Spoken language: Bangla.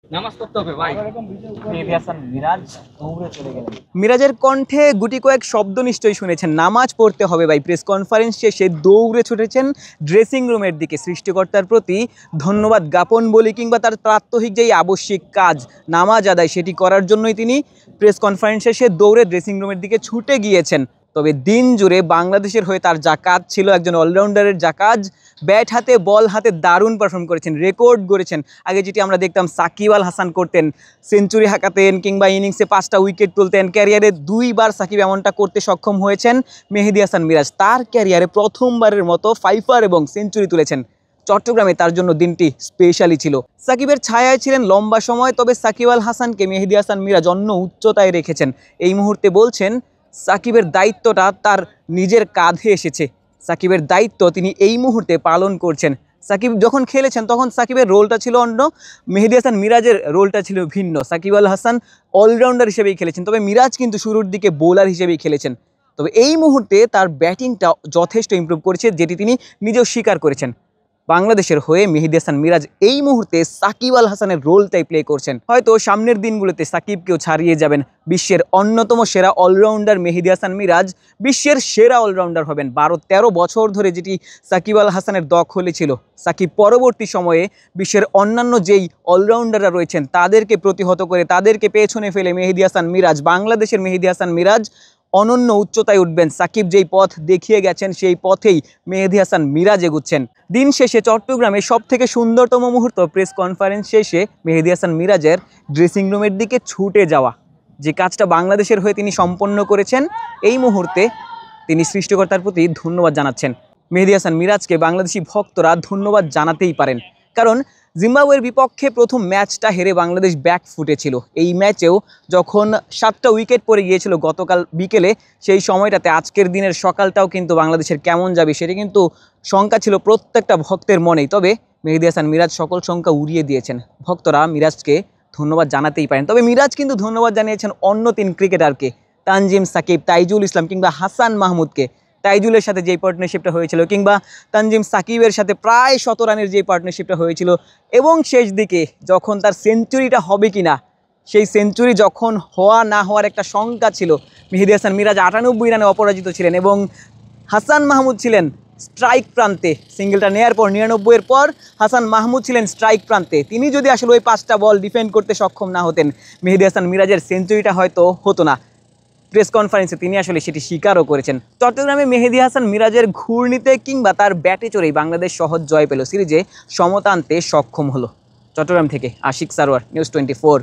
নামাজ পড়তে হবে ভাই। মেহেদী হাসান মিরাজ দৌড়ে চলে গেলেন। মিরাজের কণ্ঠে গুটি কয়েক শব্দ নিশ্চয়ই শুনেছেন, নামাজ পড়তে হবে ভাই। প্রেস কনফারেন্স শেষে দৌড়ে ছুটেছেন ড্রেসিং রুমের দিকে। সৃষ্টিকর্তার প্রতি ধন্যবাদ জ্ঞাপন বলি কিংবা তার প্রাত্যহিক যেই আবশ্যিক কাজ নামাজ আদায়, সেটি করার জন্যই তিনি প্রেস কনফারেন্স শেষে দৌড়ে ড্রেসিং রুমের দিকে ছুটে গিয়েছেন। তবে দিন জুড়ে বাংলাদেশের হয়ে তার যা কাজ ছিল, একজন অলরাউন্ডারের যা কাজ, ব্যাট হাতে বল হাতে দারুণ পারফর্ম করেছেন, রেকর্ড গড়েছেন। আগে যেটি আমরা দেখতাম সাকিব আল হাসান করতেন, সেঞ্চুরি হাঁকাতেন কিংবা ইনিংসে 5টা উইকেট তুলতেন, ক্যারিয়ারে 2বার সাকিব এমনটা করতে সক্ষম হয়েছেন। মেহেদী হাসান মিরাজ তার ক্যারিয়ারে প্রথমবারের মতো 5 এবং সেঞ্চুরি তুলেছেন। চট্টগ্রামে তার জন্য দিনটি স্পেশালি ছিল। সাকিবের ছায়ায় ছিলেন লম্বা সময়, তবে সাকিব আল হাসানকে মেহেদী হাসান মিরাজ অন্য উচ্চতায় রেখেছেন। এই মুহূর্তে বলছেন সাকিবের দায়িত্বটা তার নিজের কাঁধে এসেছে, সাকিবের দায়িত্ব তিনি এই মুহূর্তে পালন করছেন। সাকিব যখন খেলেছেন তখন সাকিবের রোলটা ছিল অন্য, মেহেদী হাসান মিরাজের রোলটা ছিল ভিন্ন। সাকিব আল হাসান অলরাউন্ডার হিসেবেই খেলেছেন, তবে মিরাজ কিন্তু শুরুর দিকে বোলার হিসেবেই খেলেছেন। তবে এই মুহূর্তে তার ব্যাটিংটা যথেষ্ট ইমপ্রুভ করেছে, যেটি তিনি নিজেও স্বীকার করেছেন। বাংলাদেশের হয়ে মেহেদী হাসান মিরাজ এই মুহূর্তে সাকিব আল হাসানের রোলটাই প্লে করছেন। হয়তো সামনের দিনগুলোতে সাকিবকেও ছাড়িয়ে যাবেন। বিশ্বের অন্যতম সেরা অলরাউন্ডার মেহেদী হাসান মিরাজ বিশ্বের সেরা অলরাউন্ডার হবেন। 12-13 বছর ধরে যেটি সাকিব আল হাসানের দখলে ছিল, সাকিব পরবর্তী সময়ে বিশ্বের অন্যান্য যেই অলরাউন্ডাররা রয়েছেন তাদেরকে প্রতিহত করে, তাদেরকে পেছনে ফেলে মেহেদী হাসান মিরাজ, বাংলাদেশের মেহেদী হাসান মিরাজ অনন্য উচ্চতায় উঠবেন। সাকিব যেই পথ দেখিয়ে গেছেন সেই পথেই মেহেদী হাসান মিরাজ এগুচ্ছেন। দিন শেষে চট্টগ্রামে সবথেকে সুন্দরতম মুহূর্ত প্রেস কনফারেন্স শেষে মেহেদী হাসান মিরাজের ড্রেসিং রুমের দিকে ছুটে যাওয়া। যে কাজটা বাংলাদেশের হয়ে তিনি সম্পন্ন করেছেন, এই মুহূর্তে তিনি সৃষ্টিকর্তার প্রতি ধন্যবাদ জানাচ্ছেন। মেহেদী হাসান মিরাজকে বাংলাদেশি ভক্তরা ধন্যবাদ জানাতেই পারেন, কারণ জিম্বাবুয়ের বিপক্ষে প্রথম ম্যাচটা হেরে বাংলাদেশ ব্যাক ফুটেছিল। এই ম্যাচেও যখন 7টা উইকেট পড়ে গিয়েছিল গতকাল বিকেলে, সেই সময়টাতে আজকের দিনের সকালটাও কিন্তু বাংলাদেশের কেমন যাবে সেটা কিন্তু শঙ্কা ছিল প্রত্যেকটা ভক্তের মনেই। তবে মেহেদী হাসান মিরাজ সকল শঙ্কা উড়িয়ে দিয়েছেন। ভক্তরা মিরাজকে ধন্যবাদ জানাতেই পারেন। তবে মিরাজ কিন্তু ধন্যবাদ জানিয়েছেন অন্য 3 ক্রিকেটারকে, তানজিম সাকিব, তাইজুল ইসলাম কিংবা হাসান মাহমুদকে। তাইজুলের সাথে যেই পার্টনারশিপটা হয়েছিল কিংবা তানজিম সাকিবের সাথে প্রায় 100 রানের যেই পার্টনারশিপটা হয়েছিল, এবং শেষ দিকে যখন তার সেঞ্চুরিটা হবে কিনা, সেই সেঞ্চুরি যখন হওয়া না হওয়ার একটা শঙ্কা ছিল, মেহেদী হাসান মিরাজ 98 রানে অপরাজিত ছিলেন এবং হাসান মাহমুদ ছিলেন স্ট্রাইক প্রান্তে। সিঙ্গেলটা নেয়ার পর 99-এর পর হাসান মাহমুদ ছিলেন স্ট্রাইক প্রান্তে। তিনি যদি আসলে ওই 5টা বল ডিফেন্ড করতে সক্ষম না হতেন, মেহেদী হাসান মিরাজের সেঞ্চুরিটা হয়তো হতো না। প্রেস কনফারেন্সে তিনি আসলে সেটি স্বীকারও করেছেন। চট্টগ্রামে মেহেদী হাসান মিরাজের ঘূর্ণিতে কিংবা তার ব্যাটে চড়েই বাংলাদেশ সহজ জয় পেল, সিরিজে সমতা আনতে সক্ষম হলো। চট্টগ্রাম থেকে আশিক সারোয়ার, নিউজ 24।